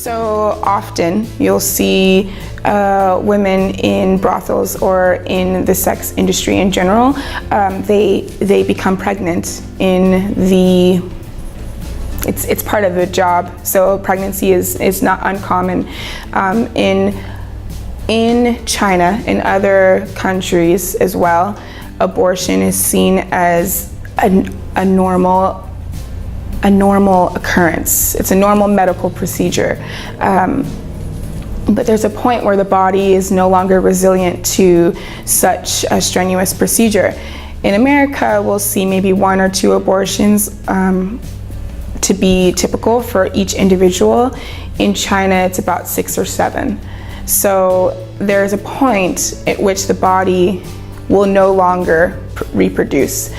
So often you'll see women in brothels or in the sex industry in general, they become pregnant in the, it's part of the job. So pregnancy is not uncommon. In China, in other countries as well, abortion is seen as a normal occurrence. It's a normal medical procedure. But there's a point where the body is no longer resilient to such a strenuous procedure. In America, we'll see maybe 1 or 2 abortions to be typical for each individual. In China, it's about 6 or 7. So there's a point at which the body will no longer reproduce.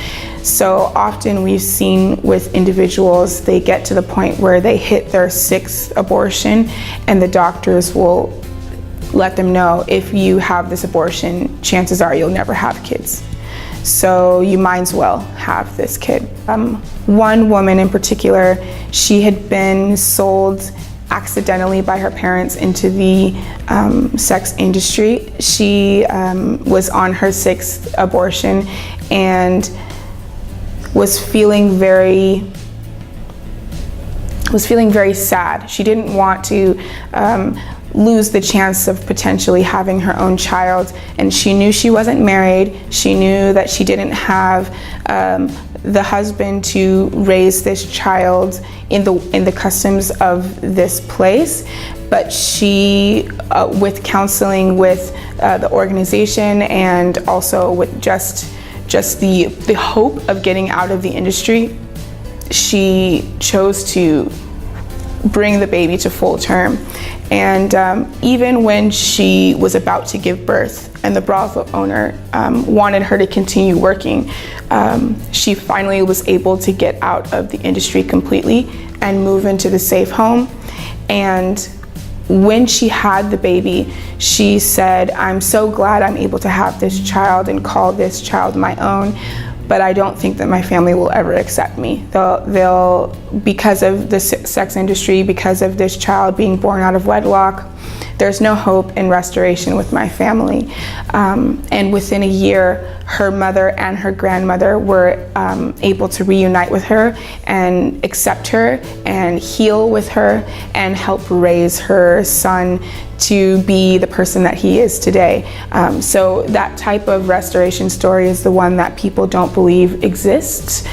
So often we've seen with individuals, they get to the point where they hit their 6th abortion, and the doctors will let them know, if you have this abortion, chances are you'll never have kids. So you might as well have this kid. One woman in particular, she had been sold accidentally by her parents into the sex industry. She was on her 6th abortion and was feeling very sad. She didn't want to lose the chance of potentially having her own child, and she knew she wasn't married. She knew that she didn't have the husband to raise this child in the customs of this place. But she, with counseling with the organization and also with just the hope of getting out of the industry, she chose to bring the baby to full term. And even when she was about to give birth and the brothel owner wanted her to continue working, she finally was able to get out of the industry completely and move into the safe home. And when she had the baby, she said, "I'm so glad I'm able to have this child and call this child my own, but I don't think that my family will ever accept me. They'll because of the sex industry, because of this child being born out of wedlock, there's no hope in restoration with my family." And within a year, her mother and her grandmother were able to reunite with her and accept her and heal with her and help raise her son to be the person that he is today. So that type of restoration story is the one that people don't believe exists,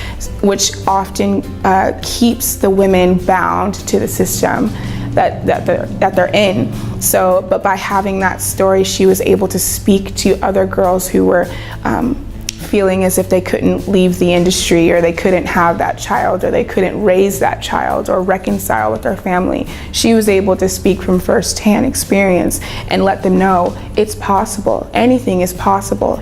which often keeps the women bound to the system that they're in. So, but by having that story, she was able to speak to other girls who were feeling as if they couldn't leave the industry, or they couldn't have that child, or they couldn't raise that child or reconcile with their family. She was able to speak from firsthand experience and let them know it's possible. Anything is possible.